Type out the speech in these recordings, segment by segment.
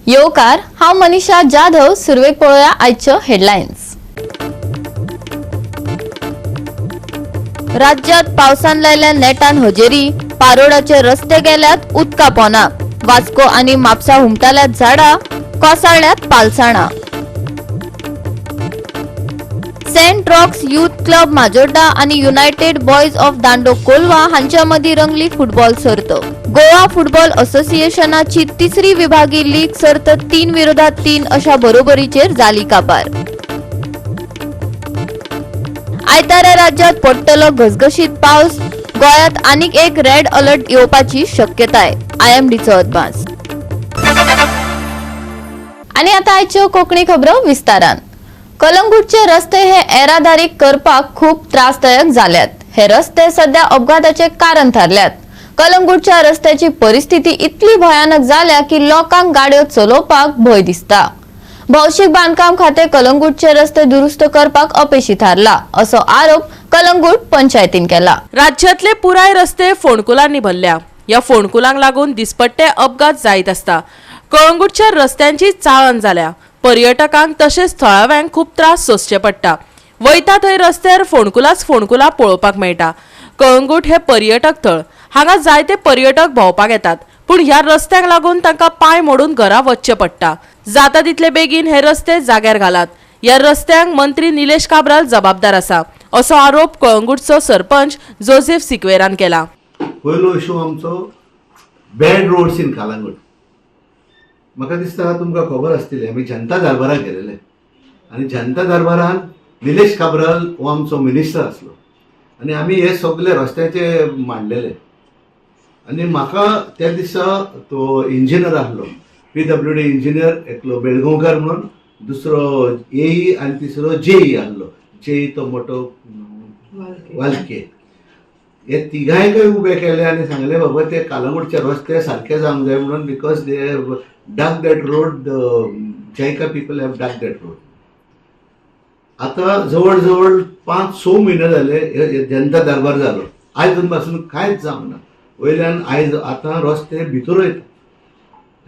योकार हांव मनीषा जाधव. सुरवेक पळोवया आयच्यो हेडलायन्स. राज्यात पावसान लायल्या नेटान हजेरी. पारोडाचे रस्ते गेल्यात उदका पोंदा. वास्को आनी म्हापसा हुमटाल्यात झाडां. कोसळ्ळ्यात पालसाणां. Saint Rock's Youth Club Majorda आनी युनायटेड बॉयज ऑफ दांडो कोलवा हांच्या मदीं रंगली फुटबॉल सर्त. गोवा फुटबॉल असोसिएशनाची तिसरी विभागी लीग सर्त 3-3 अशा बरोबरीचेर जाली काबार. आयतारा राज्यात पडटलो घसघशीत पावस. गोंयांत आनीक एक रेड अलर्ट येवपाची शक्यताय. IMDचो अदमास. आनी आतां आयच्यो कोंकणी खबरो विस्तारान. कलंगूटचे रस्ते हे येरादारी करपाक खूप त्रासदायक जाल्यात. हे रस्ते सध्या अपघाताचे कारण ठरल्यात. कलंगूटच्या रस्त्याची परिस्थिती इतली भयानक जाल्या की लोकांक गाडयो चलोवपाक भंय दिसता. भौशीक बांदकाम खाते कलंगूटचे रस्ते दुरुस्त करपाक अपेशी थारला असो आरोप कलंगूट पंचायतीन केला. राज्यातले पुराय रस्ते फोंडकुलांनी भरल्या. या फोंडकुलांक लागून दिसपट्टे अपघात जायत असता. कळंगूटच्या रस्त्यांची चाळण जाल्या. पर्यटकांक तशेंच थळाव्यांक खूप त्रास सोंसचे पडटा. वयता थंय रस्त्यार फोंडकुलां पळोवपाक मेळटा. कळंगूट हे पर्यटक थळ. हांगा जायते पर्यटक भोंवपाक येतात. पूण ह्या रस्त्यांक लागून तांकां पांय मोडून घरा वचचें पडटा. जाता तितले बेगीन हे रस्ते जाग्यार घालात. ह्या रस्त्यांक मंत्री निलेश काब्राल जबाबदार आसा असो आरोप कळंगूटचो सरपंच जोसेफ सिक्वेरान केला. पयलो इशू आमचो बॅड रोड्स इन कलंगूट. म्हाका दिसता तुमकां खबर आसतली आमी जनता दरबाराक गेलेले आनी जनता दरबारान निलेश काब्राल हो आमचो मिनिस्टर आसलो आनी आमी हे सगळे रस्त्याचे मांडलेले. आनी म्हाका त्या दिसा तो इंजिनियर आसलो PWD इंजिनियर एकलो बेळगांवकार म्हणून, दुसरो AE आनी तिसरो JE आसलो. JE तो मोठो वालके. हे तिगांयकय उबे केले आनी सांगले बाबा ते कलंगूटचे रस्ते सारखे जावंक जाय म्हणून, because they have dug that road. जायका people have dug that road. आता जवळ जवळ 5-6 महिने जाले जनता दरबार जालो. आयज पासून कांयच जावंक ना. वयल्यान आयज आतां रस्ते भितर वयता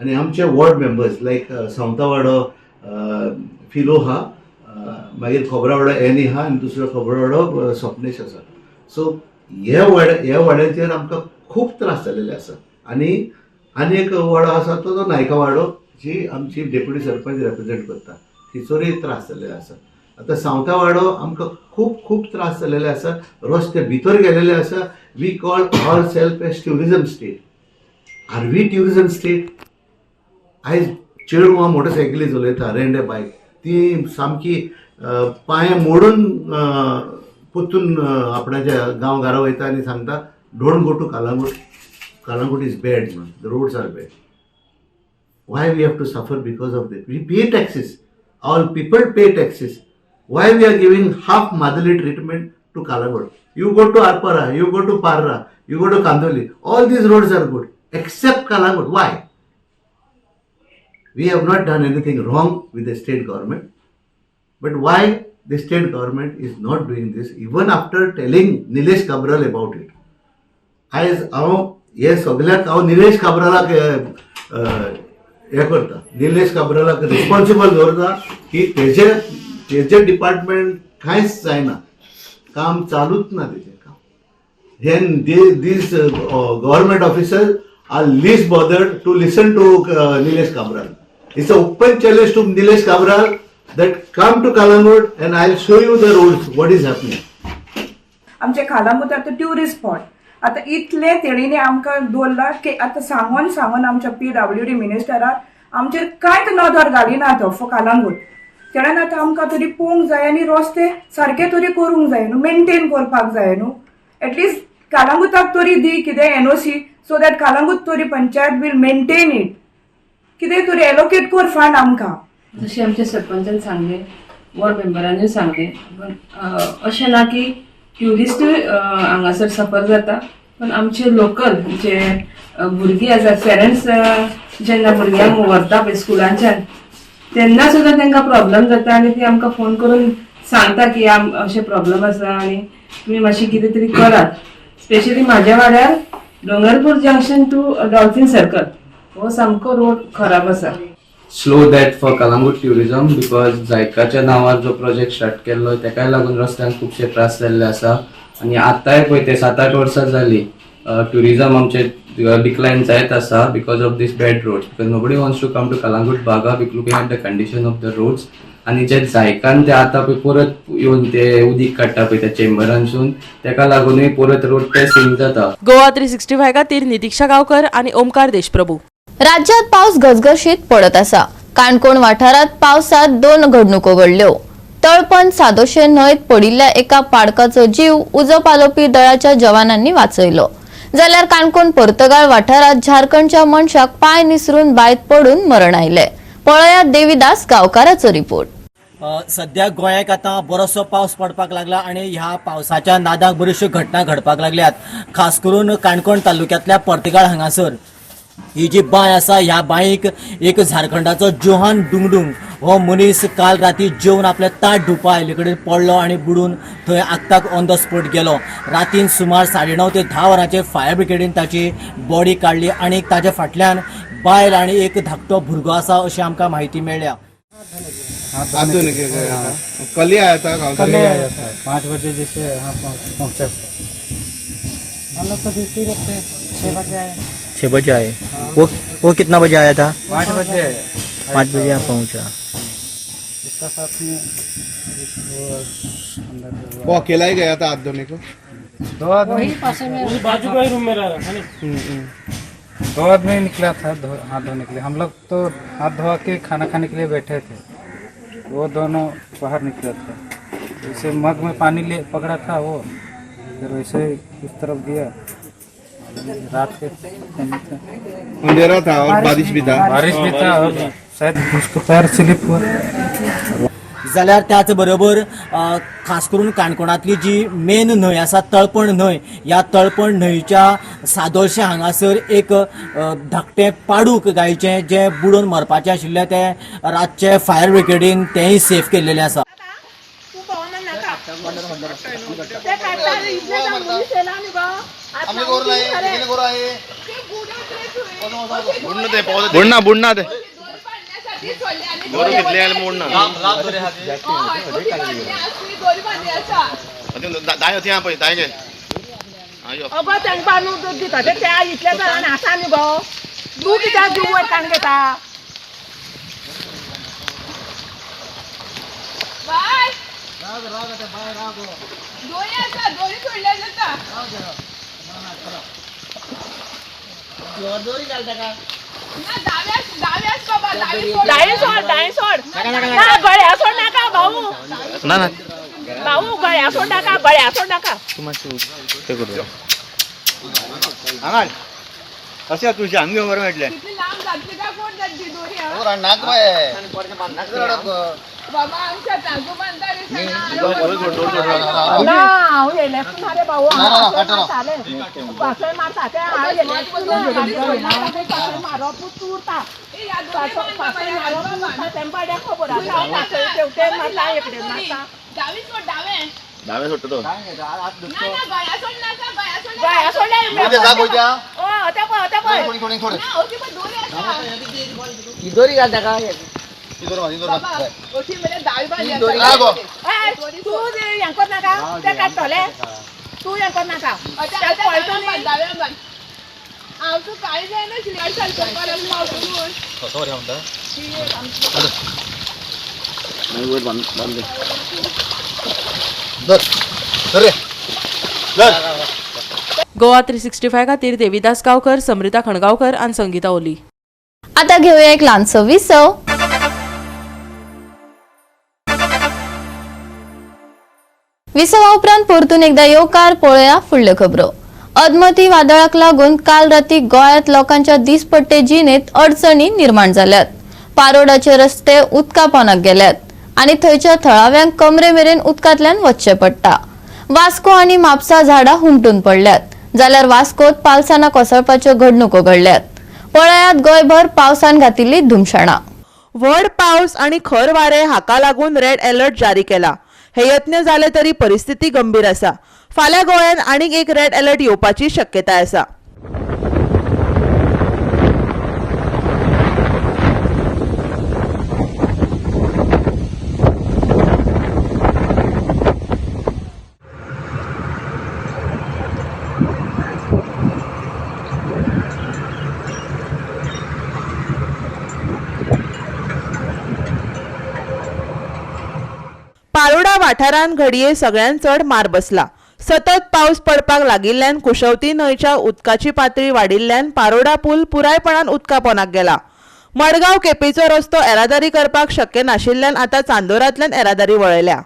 आनी आमचे वॉर्ड मेंबर्स लायक सावंतवाडो फिलो हा, मागीर खोबरावाडो एनी हा आनी दुसरो खोबरावाडो स्वप्नेश आसा. सो ह्या वाड्याचेर आमकां खूब त्रास जालेले आसा. आनी एक वाडो आसा तो नायका वाडो, जी आमची डेप्युटी सरपंच रिप्रेझेंट करता, थिचोरय त्रास जाल्लेले आसा. आतां सावंता वाडो आमकां खूब त्रास जाल्लेले आसा. रस्ते भितर गेलेले आसा. We call our self as tourism state. Are we tourism state? आयज चेडूं मोटरसायकली चलयता, रेंडे बायक, ती सामकी पांय मोडून पोत्तून आपणाच्या गांवघरा वयता आनी सांगता don't go to Calangute. Kalangut is bad, man. The roads are bad. Why we have to suffer because of that? We pay taxes. All people pay taxes. Why we are giving half motherly treatment to Kalangut? You go to Arpara, you go to Parra, you go to Kandoli. All these roads are good, except Kalangut. Why? We have not done anything wrong with the state government. But why the state government is not doing this, even after telling Nilesh Kabral about it? As हे सगळ्याक हांव निलेश काब्रालाक हे करता, Nilesh काब्रालाक responsible दवरता की तेजे department कांयच जायना, काम चालूच ना तेजें काम. Then these government officers are least bothered to listen to Nilesh Kabral. It's an open challenge to Nilesh Kabral that come to Kalangut and I'll show you the roads, what is happening. आमचे कालांगूट आता tourist spot. आता इतले तेणीने आमकां दवरला की आता सांगून आमच्या PWD मिनिस्टराक आमचेर कांयच नदर घालिना तो फॉर कालांगूट. तेणेन आतां आमकां तरी पळोवंक जाय आनी रस्ते सारके तरी करूंक जाय न्हू, मेंटेन करपाक जाय न्हू. एटलिस्ट कालांगूटाक तरी दी कितें NOC, सो दॅट कालांगूट तरी पंचायत वील मेंटेन इट. कितें तरी एलोकेट कर फंड आमकां. जशें आमच्या सरपंचान सांगलें, वॉर्ड मेंबरांनी सांगलें, पण अशें ना की ट्युरिस्ट हांगासर सफर जाता, पण आमचे लोकल जे भुरगीं आसा, पेरंट्स जेन्ना भुरग्यांक व्हरता पळय स्कुलांच्यान, तेन्ना सुद्दां तांकां प्रॉब्लेम जाता आनी ती आमकां फोन करून सांगता की अशें प्रॉब्लेम आसा आनी तुमी मातशी कितें तरी करात. स्पेशली म्हाज्या वाड्यार Dongarpur junction to Dolphin circle हो सामको रोड खराब आसा. Slow that for Calangute tourism because जायकाच्या नांवार जो प्रोजेक्ट स्टार्ट केल्लो तेकाय लागून रस्त्यांक खुबशे त्रास जाल्ले आसा आनी आतांय पळय ते 7-8 वर्सां जाली ट्युरिझम आमचे डिक्लायन जायत आसा because of these bad roads because nobody wants to come to Calangute Baga looking at the condition of the roads आनी जे जायकान ते आतां पळय परत येवन ते उदीक काडटा पळय त्या चेंबरांसून तेका लागूनय परत रोड ते सीन जाता. गोवा 365 खातीर नितीक्षा गांवकर आणि ओमकार देशप्रभू. राज्यात पाऊस घसघशीत पडत असा. काणकोण वाठारात पावसात 2 घडणुको घडल्यो. तळपण सादोशे न्हंयत पडिल्ल्या एका पाडकाचो जीव उजो पालोवपी दळाच्या जवानांनी वाचयलो. जाल्यार काणकोण पर्तगाळ वाठारात झारखंडच्या मनशाक पाय निसरून बायत पडून मरण आयले. पळयात देविदास गांवकाराचो रिपोर्ट. सध्या गोंयाक आतां बरोसो पावस पडपाक लागला आणि ह्या पावसाच्या नादाक बऱ्योचशो घटना घडपाक लागल्यात. खास करून काणकोण तालुक्यांतल्या पर्तगाळ हांगासर ही जी बांय आसा ह्या बांयक एक झारखंडाचो जोहान डुंगडुंग हो मनीस काल राती जेवन आपले ताट धुवपा आयले कडेन पडलो आणि बुडून थंय आगताक ऑन द स्पॉट गेलो. रातीन सुमार 9:30 ते 10 वरांचेर फायर ब्रिगेडीन ताची बॉडी काडली आणि ताच्या फाटल्यान बायल आणि एक धाकटो भुरगो आसा अशी आमकां माहिती मेळ्ळ्या. कल ही आया था गाँव कल आया था 5 बजे जैसे यहाँ पहुँचा हम लोग तो ड्यूटी रहते 6 बजे आए 6 बजे आए. वो कितना बजे आया था? 5 बजे 5 बजे यहाँ पहुँचा. इसका साथ में अंदर वो अकेला ही गया था हाथ धोने को. 2 आदमी बाजू का ही रूम में रह रहा 2 आदमी निकला था हाथ धोने के लिए. हम लोग तो हाथ धोआ के खाना खाने के लिए बैठे थे. वो दोनों बाहर निकला था. जैसे मग में पानी ले पकड़ा था वो फिर वैसे इस तरफ दिया. रात के समय था अंधेरा था और बारिश भी था. बारिश भी था और शायद उसको पैर स्लिप हुआ. जाल्यार त्याच बरोबर खास करून काणकोणातली जी मेन न्हंय आसा तळपण न्हंय ह्या तळपण न्हंयच्या सादोळशे हांगासर एक धाकटें पाडूक गायचें जे बुडून मरपाचें आशिल्लें ते रातचे फायर ब्रिगेडीन तेंय सेफ केल्लेलें आसा. बुढ़ना दे गोरू कितले आले मोडना दाय होती यहाँ पे दाय गे अब तांकां न्हू दिता ते त्या इतले जाण आसा न्ही गो तूं कित्याक जीव वयतान घेता. दाय सोड गळ्या सोड नाका भाऊ ना ना भाऊ गळ्या सोड नाका ते करू हांगाल अशें तुझे आमगे बरें मेळटलें नाक ना हांव येयले रे भाऊ पासय मारता ते हांव येयले मारपूच उरता पासय मारप तेंपाड्या खबर आसा पासय शेवटे मारता एक मारता दावे सोडटा तो गळ्या सोडल्या ते जाग होत्या होते पळय दोरी घाल ताका. तू हें कर नाका ते काडटले तू हें कर नाका गोवा 365 खातीर देविदास गांवकर, समृता खणगांवकर आणि संगीता ओली. आता घेऊया एक ल्हानसो विसव. विसवा उपरांत परतून एकदा येवकार पळया फुडल्यो खबरो. अदमती वादळाक लागून काल राती गोंयांत लोकांच्या दिसपट्टे जिणेंत अडचणी निर्माण जाल्यात. पारोडाचे रस्ते उदका पोंदाक गेल्यात आणि थंयच्या थळाव्यांक कमरे मेरेन उदकांतल्यान वचचें पडटा. वास्को आणि म्हापसा झाडां हुमटून पडल्यात. जाल्यार वास्कोत पावसाना कोसळपाच्यो घडणुको घडल्यात. पळयात गोंयभर पावसान घातिल्ली धुमशाणां. व्हड पावस आणि खर वारे हाका लागून रेड अलर्ट जारी केला. हे यत्न जाले तरी परिस्थिती गंभीर आसा. फाल्यां गोंयांत आनीक एक रेड अलर्ट येवपाची शक्यताय आसा. वाठारांत घडये सगळ्यान चड मार बसला. सतत पावस पडपाक लागिल्ल्यान कुशवती न्हंयच्या उदकाची पातळी वाडिल्ल्यान पारोडा पूल पुरायपणान उदका पोंदाक गेला. मडगांव केपेंचो रस्तो येरादारी करपाक शक्य नाशिल्ल्यान आतां चांदोरांतल्यान येरादारी वळयल्या.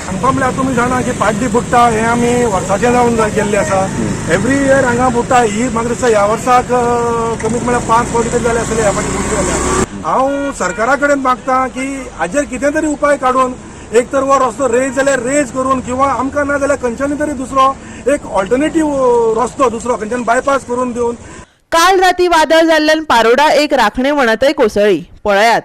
सांगपाक तुमी जाणा की पाड्डी बुट्टा हे आमी वर्साचे जावन गेल्ले आसा. एवरी इयर हांगा बुट्टा ही म्हाका दिसता ह्या वर्साक कमीत म्हळ्यार 5 फावटी तरी जाले आसले ह्या फावटी बुट्टी जाल्या. हांव सरकारा कडेन मागता की हाजेर कितें तरी उपाय काडून एक तर वो रस्तो रेज जाल्यार रेज करून किंवा आमकां ना जाल्यार खंयच्यानी तरी दुसरो एक ऑल्टरनेटीव रस्तो दुसरो खंयच्यान बायपास करून दिवन. काल राती वादळ जाल्ल्यान पारोडा एक राखणे वणतय कोसळ्ळी. पळयात.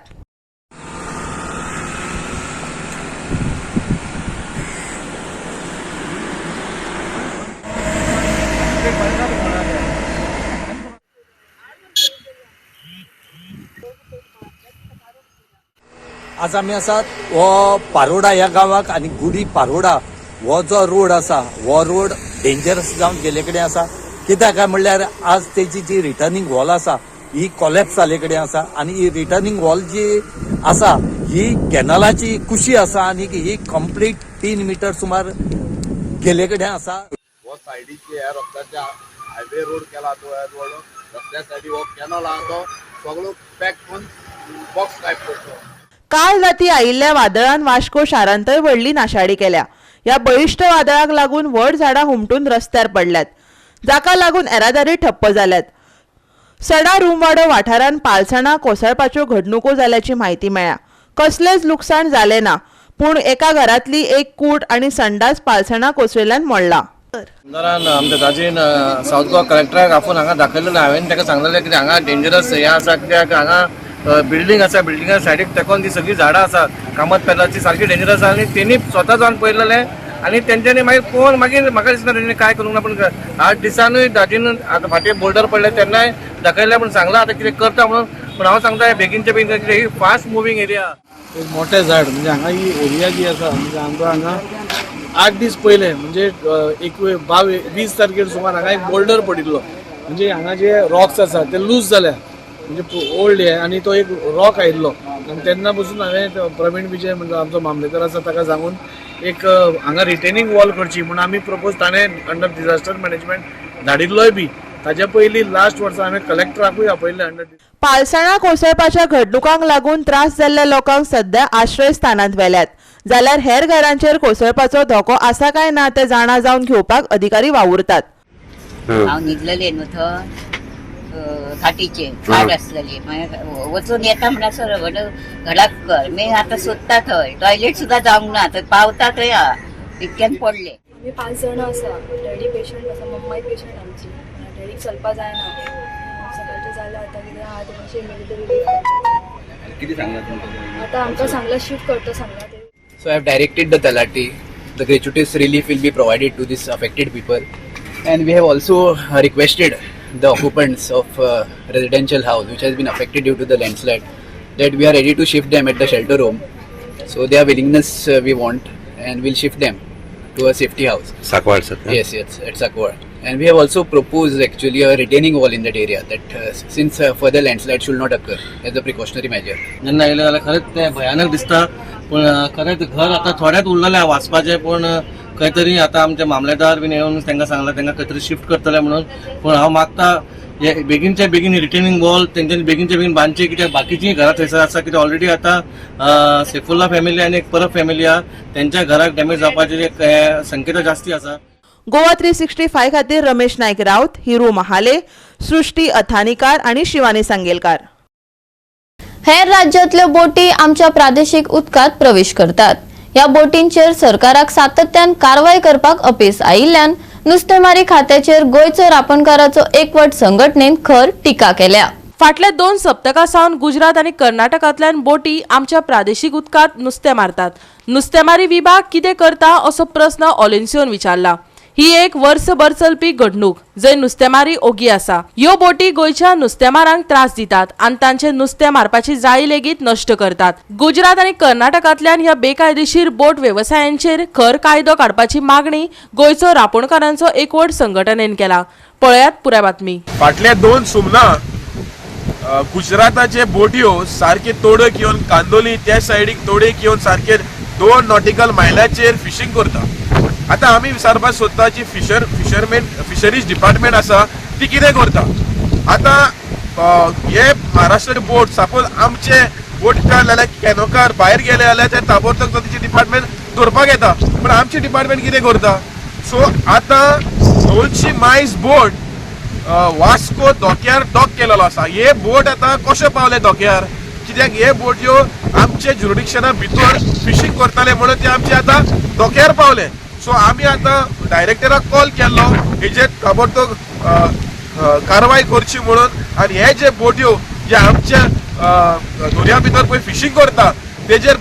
आज आमी आसात हो पारोडा ह्या गांवाक आनी गुडी पारोडा हो जो रोड आसा हो रोड डेंजरस जावन गेले कडेन आसा. कित्याक काय म्हणल्यार आज तेची जी रिटर्निंग वॉल आसा ही कॉलेप्स जाले कडेन आसा आनी ही रिटर्निंग वॉल जी आसा ही कॅनलाची कुशी आसा आनी ही कंप्लीट 3 मीटर सुमार गेले कडेन आसा. हो सायडीची ह्या रस्त्याच्या हायवे रोड केला तो रस्त्या सायडी हो कॅनल आहा तो सगळो पॅक करून बॉक्स टायप करतो. काल राती आयिल्ल्या वादळान वास्को शारांतय व्हडली नाशाडी केल्या. ह्या बळिश्ट वादळाक लागून व्हड झाडां हुमटून रस्त्यार पडल्यात, जाका लागून येरादारी ठप्प जाल्यात. सडा रुमवाडो वाठारांत पालसणां कोसळपाच्यो घडणुको जाल्याची म्हायती मेळ्ळ्या. कसलेंच लुकसाण जालें ना, पूण एका घरांतली एक कूड आनी संडास पालसणां कोसळिल्ल्यान मोडला. आमच्या ताजेन साऊथ गोवा कलेक्टराक आपूण हांगा दाखयलेलें. हांवें ताका सांगलेलें की हांगा डेंजरस हें आसा कित्याक हांगा बिल्डींग आसा, बिल्डिंगा सायडीक तेकोन ती सगळी झाडां आसात कामत पेलाची सारकी डेंजरस आसा आनी तेणी स्वता जावन पळयलेलें आनी तेंच्यांनी मागीर पळोवन मागीर म्हाका दिसना तेंच्यांनी काय करूंक ना. पूण 8 दिसांनूय दाटीन आतां फाटीं बोर्डर पडले तेन्नाय दाखयलें पूण सांगलां आतां कितें करता म्हणून. पूण हांव सांगता बेगीनच्या बेगीन कितें ही फास्ट मुवींग एरिया. एक मोठे झाड म्हणजे हांगा ही एरिया जी आसा म्हणजे आमकां हांगा 8 दीस पयले म्हणजे 20 तारखेर सुमार हांगा एक बोल्डर पडिल्लो. म्हणजे हांगा जे रॉक्स आसा ते लूज जाल्या म्हणजे ओल्ड हे आनी तो एक रॉक आयिल्लो आनी तेन्ना पसून हांवें प्रवीण विजय म्हणजे आमचो मामलेदार आसा ताका सांगून एक हांगा रिटेनिंग वॉल करची म्हणून आमी प्रपोज ताणें अंडर डिझास्टर मॅनेजमेंट धाडिल्लोय बी. ताच्या पयलीं लास्ट वर्सा हांवें कलेक्टराकूय आपयल्लें अंडर. पालसणां कोसळपाच्या घडणुकांक लागून त्रास जाल्ल्या लोकांक सध्या आश्रय स्थानांत व्हेल्यात, जाल्यार हेर घरांचेर कोसळपाचो धोको आसा काय ना ते जाणा जावन घेवपाक अधिकारी वावुरतात. हांव न्हिदलेलें न्हू थंय फाटीचे झाड आसलेली वचून येता म्हणल्यार घडाक कर मी आतां सोदता थंय टॉयलेट सुद्दां जावंक ना थंय पावता थंय इतक्यान पडले. आमी 5 जाण आसा. डॅडी पेशंट आसा, मम्माय पेशंट आमची. डॅडीक चलपा जायना. सकाळचें जालें आतां कितें आहा तें मातशें इमिडिएटली कितें सांगलां तुमकां? आतां आमकां सांगलां शिफ्ट करता सांगलां ते. So I have directed the Talati. The gratuitous relief will be provided to these affected people, and we have also requested the occupants of residential house which has been affected due to the landslide that we are ready to shift them at the shelter home. So their willingness we want, and we'll shift them to a safety house. Sakwad sir. Yes, at Sakwad. And we have also proposed actually a retaining wall in that area that since further landslide should not occur as a precautionary measure. जेन्ना येयलें जाल्यार खरेंच तें भयानक दिसता. पूण खरेंच घर आतां थोड्याच उरलेलें वाचपाचें. पूण खंय तरी आतां आमचे मामलेदार बीन येवन तांकां सांगलां तांकां खंय तरी शिफ्ट करतले म्हणून. पूण हांव मागता हे बेगीनच्या बेगीन रिटेनिंग वॉल तेंच्यांनी बेगीनच्या बेगीन बांदची कित्याक बाकीचीं घरां थंयसर आसा कित्याक ऑलरेडी आतां सेफुल्ला फॅमिली आनी एक परब फॅमिली आहा तेंच्या घराक डॅमेज जावपाची एक संकेतां जास्ती आसा. गोवा 365 खातीर रमेश नायक राऊत, हिरू महाले, सृष्टी अथानीकार आणि शिवानी सांगेलकार. हेर राज्यांतल्यो बोटी आमच्या प्रादेशीक उदकात प्रवेश करतात. ह्या बोटींचेर सरकाराक सातत्यान कारवाय करपाक अपेस आयिल्ल्यान नुस्तेमारी खात्याचेर गोंयचो रापणकाराचो एकवट संघटनेन खर टिका केल्या. फाटल्या 2 सप्तकां सावन गुजरात आणि कर्नाटकांतल्यान बोटी आमच्या प्रादेशीक उदकांत नुस्तें मारतात. नुस्तेमारी विभाग कितें करता असो प्रस्न ऑलिन्सियोन विचारला. ही एक वर्सभर चलपी घडणूक जंय नुस्तेमारी ओगी आसा. ह्यो बोटी गोंयच्या नुस्तेमारांक त्रास दितात आनी तांचे नुस्तें मारपाची जाळी लेगीत नश्ट करतात. गुजरात आणि कर्नाटकांतल्यान ह्या बेकायदेशीर बोट वेवसायांचेर खर कायदो काडपाची मागणी गोंयचो रापणकारांचो एकवट संघटनेन केला. पळयात पुराय बातमी. फाटल्या 2 सुमनां गुजराताचे बोटयो सारखे तोडक येवन कांदोली त्या सायडीक तोडक येवन सारखे 2 नॉटिकल मायलाचेर फिशिंग करता. आता आमी विचारपाक सोदता जी फिशरीज डिपार्टमेंट आसा ती कितें करता. आता हे महाराष्ट्र बोट सपोज आमचे बोटकार जाल्यार कॅनोकार भायर गेले जाल्यार ते ताबडतोब तांची डिपार्टमेंट धरपाक येता. पण आमची डिपार्टमेंट कितें करता. सो आता 200 मायज बोट वास्को धोक्यार डॉक केलेलो आसा. हे बोट आता कशे पावले धोक्यार कित्याक हे बोट ह्यो आमचे ज्युरिडिक्शना भितर फिशिंग करताले म्हणून ते आमचे आता धोक्यार पावले. सो आमी आता डायरेक्टराक कॉल केल्लो हेजेर ताबडतोब कारवाय करची म्हणून. आनी हे जे बोट्यो जे आमच्या दर्या भितर पळय फिशिंग करता तेजेर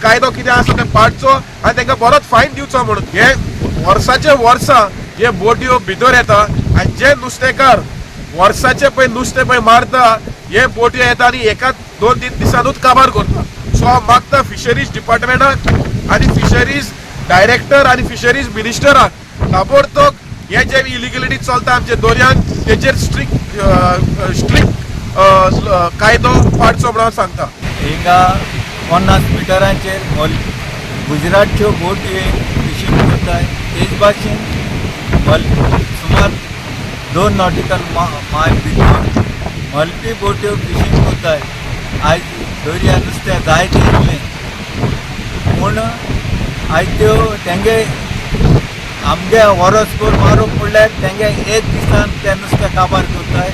कायदो कितें आसा ते पाडचो आनी तांकां बरोच फायन दिवचो म्हणून. हे वर्साचे वर्सा हे बोट्यो भितर येता आनी जे नुस्तेकार वर्साचे पळय नुस्तें पळय मारता हे बोट्यो येता आनी एका 2-3 दिसांनूच काबार करता. सो हांव मागता फिशरीज डिपार्टमेंटाक आनी फिशरीज डायरेक्टर आनी फिशरीज मिनिस्टराक ताबडतोब हे जे इलिगलिटी चलता आमच्या दर्यांत तेजेर स्ट्रिक्ट कायदो पाडचो म्हणून सांगता. हिंगा 50 मिटरांचेर गुजरातच्यो बोटी फिशींग करताय. तेच भाशेन सुमार 2 नॉटिकल मायल भितर मल्टी बोट्यो फिशींग करताय. आयज दर्या नुस्तें जायत येयल्लें पूण आयज त्यो तेंगे आमगे वरसभर मारूंक म्हणल्यार तेंगे एक दिसान ते नुस्तें काबार करताय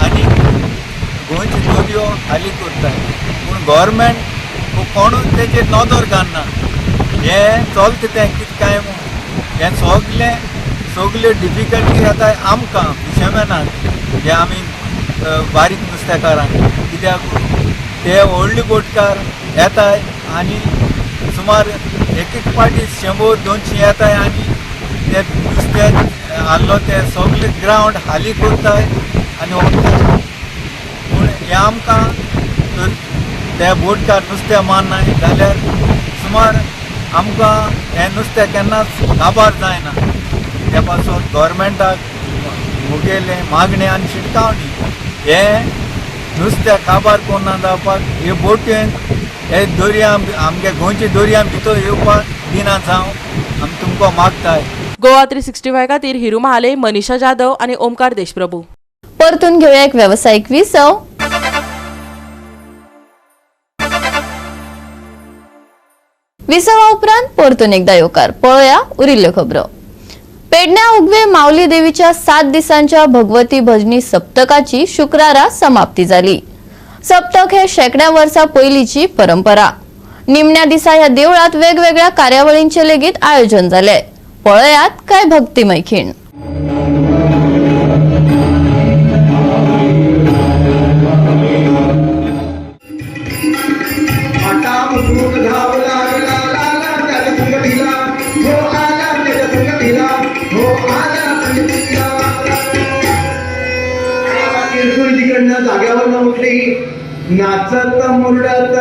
आनी गोंयचे दर्यो खाली करताय. पूण गव्हर्मेंट कोणूच तेजेर नदर घालना. हें चलता तें कितें काय हें सगल्यो डिफिकल्टी येताय आमकां फिशरमॅनाक जे आमी बारीक नुस्तेकारांक. कित्याक ते व्हडले बोटकार येताय आनी सुमार एक पाटी 100-200 येताय आनी ते नुस्तें आहलो ते सगळे ग्रावंड हाली करताय आनी वतात. पूण हे आमकां तर ते बोटकार नुस्तें मारनाय जाल्यार सुमार आमकां हें नुस्तें केन्नाच काबार जायना. त्या पासून गव्हर्मेंटाक मुगेले मागणी आनी शिटकावणी हे नुस्तें काबार कोन्ना जावपाक ह्यो बोट्यो हे दर्या आमगे गोंयच्या दर्या भितर येवपाक दिना जावं आमी तुमकां मागताय. गोवा 365 खातीर हिरू महाले, मनीषा जाधव आणि ओमकार देशप्रभू. परतून घेऊया एक व्यावसायिक विसव. विसवा उपरांत परतून एकदा येवकार. पळोवया उरिल्ल्यो खबरो. पेडण्या उगवे माऊली देवीच्या 7 दिसांच्या भगवती भजनी सप्तकाची शुक्रारा समाप्ती जाली. सप्तक हे शेकड्या वर्सां पयलींची परंपरा. निमण्या दिसा ह्या देवळात वेगवेगळ्या कार्यावळींचे लेगीत आयोजन जाले. पळयात काय भक्तिमय खीण. जाग्यावर उठली नाचत मुरडत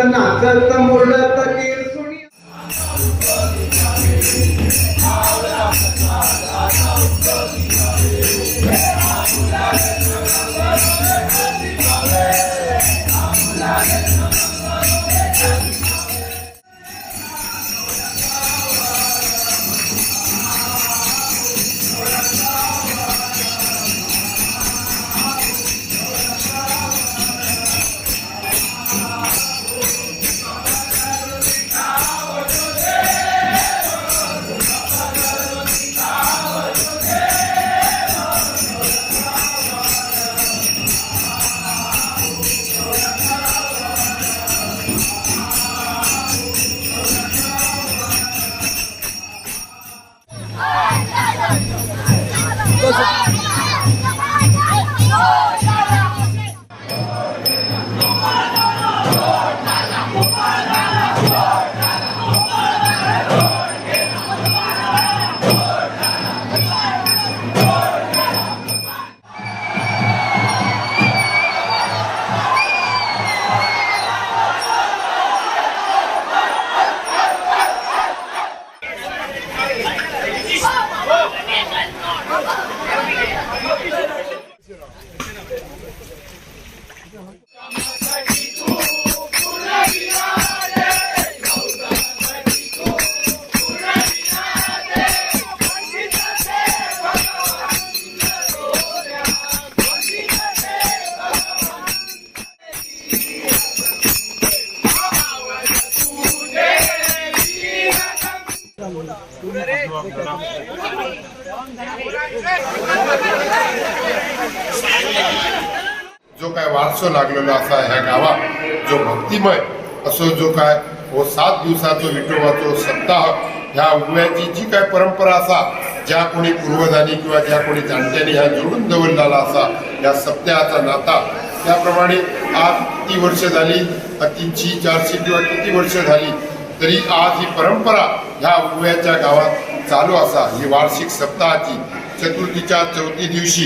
जो काय वारसो लागलेलो असा ह्या गावात जो भक्तिमय असो जो काय हो 7 दिवसाचो विठोबाचो सप्ताह ह्या उगव्याची जी काय परंपरा असा ज्या कोणी पूर्वजांनी किंवा ज्या कोणी जाणट्यांनी ह्या जोडून दवरलेला असा या सप्त्याचा नाता त्याप्रमाणे आज किती वर्ष झाली 300 400 किंवा किती वर्ष झाली तरी आज ही परंपरा ह्या उगव्याच्या गावात चालू असा ही वार्षिक सप्ताहाची चतुर्थीच्या चौथी दिवशी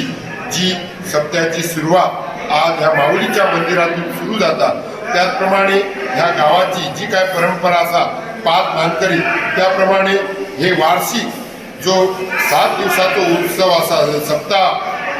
जी सप्त्याची सुरुवात आज ह्या माऊलीच्या मंदिरातून सुरू जाता त्याचप्रमाणे ह्या गावाची जी काय परंपरा असा 5 मानकरी त्याप्रमाणे हे वार्षिक जो 7 दिवसाचो उत्सव असा सप्ताह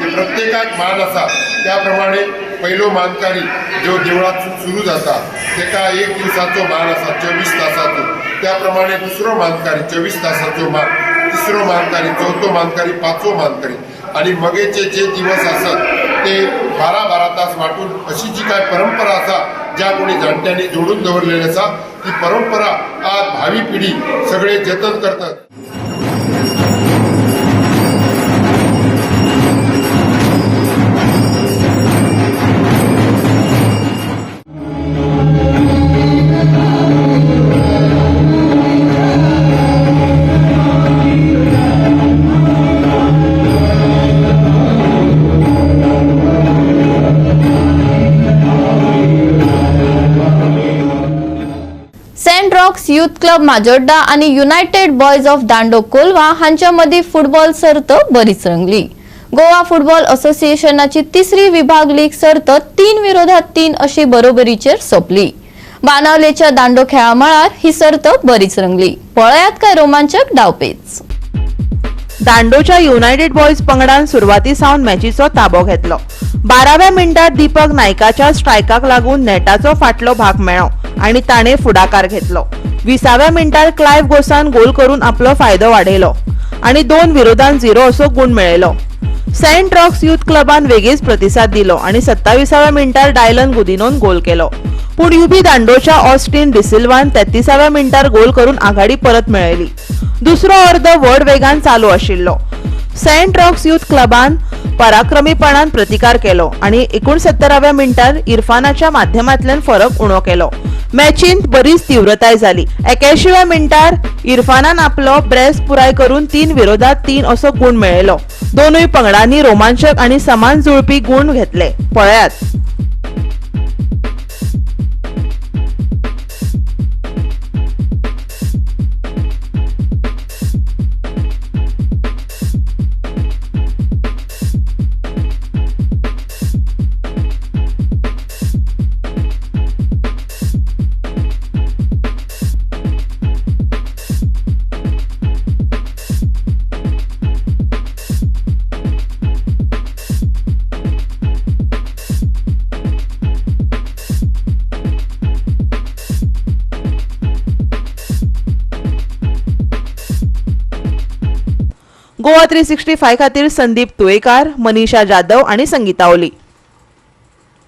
ते प्रत्येकाक मान असा त्याप्रमाणे पहिलो मानकरी जो देवळातून सुरू जाता तेका 1 दिवसाचो मान असा 24 तासाचो त्याप्रमाणे दुसरो मानकरी 24 तासाचो मान तिसरो मानकरी चौथो मानकरी पाचवो मानकरी आणि मगेचे जे दिवस असत ते 12 तास वाटून अशी जी काय परंपरा असा ज्या कोणी जाणट्यांनी जोडून दवरलेली असा ती परंपरा आज भावी पिढी सगळे जतन करतात. Saint rocks youth club Majorda आणि युनायटेड बॉयज ऑफ दांडो कोलवा हांच्या मदी फुटबॉल सर्त बरीच रंगली. गोवा फुटबॉल असोसिएशनाची 3री विभाग लीग सर्त 3 विरोधात 3 अशी बरोबरीचेर सोपली. बाणावलेच्या दांडो खेळा मळार ही सर्त बरीच रंगली. पळयात काय रोमांचक डावपेच. दांडोच्या युनायटेड बॉयज पंगडान सुरवाती सावन मॅचीचो ताबो घेतलो. 12व्या मिनिटार दीपक नायकाच्या स्ट्रायकाक लागून नेटाचो फाटलो भाग मेळ्ळो आणि ताणे फुडाकार घेतलो. 20व्या मिनिटार क्लाइव गोसान गोल करून आपलो फायदो वाडयलो आणि 2 विरोधात 0 असो गुण मेळयलो. सेंट रॉक्स युथ क्लबान वेगळीच प्रतिसाद दिलो आणि 27व्या मिनिटार डायलन गुदिनोन गोल केलो. पूण युबी दांडोच्या ऑस्टिन डिसिल्वान 33व्या मिनिटार गोल करून आघाडी परत मेळयली. दुसरो अर्द व्हड वेगान चालू आशिल्लो. सेंट रॉक्स युथ क्लबान पराक्रमीपणान प्रतिकार केलो आणि 69व्या मिनिटार इरफानाच्या माध्यमांतल्यान फरक उणो केलो. मॅचींत बरीच तीव्रताय जाली. 81व्या मिनिटार इरफानान आपलो ब्रेस पुराय करून 3 विरोधात 3 असो गुण मेळयलो. दोनूय पंगडांनी रोमांचक आणि समान जुळपी गुण घेतले. पळयात. गोवा 365 खातीर संदीप तुयेकार, मनीषा जाधव आणि संगीता ओली.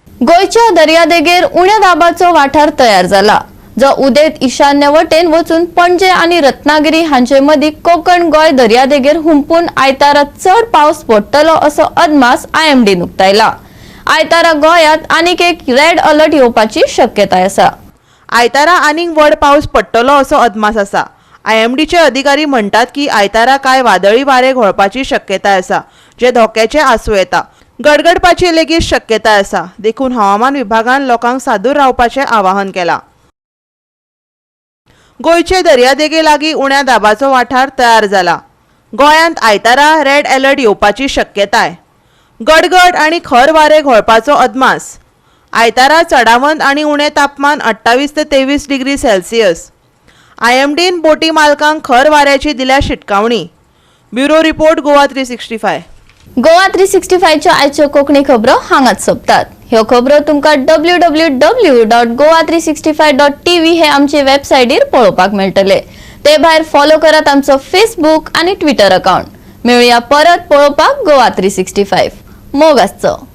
गोयच्या दर्यादेगेर उण्या दाबाचो वाठार तयार जाला जो उदेत ईशान्य वटेन वचून पणजे आणि रत्नागिरी हांचे मदीं कोकण गोय दर्यादेगेर हुंपून आयतारा चड पावस पडटलो असो अदमास IMD उक्तायला. आयतारा गोंयांत आनीक एक रेड अलर्ट येवपाची शक्यताय आसा. आयतारा आनीक व्हड पावस पडटलो असो अदमास आसा. IMDचे अधिकारी म्हणतात की आयतारा काय वादळी वारे घोळपाची शक्यताय आसा जे धोक्याचे आसूं येता. गडगडपाची लेगीत शक्यताय आसा. देखून हवामान विभागान लोकांक सादूर रावपाचे आवाहन केला. गोयचे दर्यादेगे लागीं उण्या दाबाचो वाठार तयार जाला. गोंयांत आयतारा रेड अलर्ट येवपाची शक्यताय. गडगड आणि खर वारे घोळपाचो अदमास. आयतारा चडावंत आणि उणें तापमान 28 ते 23 डिग्री सेल्सियस. IMDन बोटी मालकांक खर वाऱ्याची दिल्या शिटकावणी. Bureau report Goa 365. गोवा 365च्या आयच्यो कोंकणी खबरो हांगाच सोंपतात. ह्यो खबरो तुमकां www.goa365.tv हे आमचे वेबसायटीर पळोवपाक मेळटले. ते भायर फॉलो करात आमचो फेसबुक आणि ट्विटर अकाउंट. मेळुया परत पळोवपाक गोवा 365. मोग आसचो.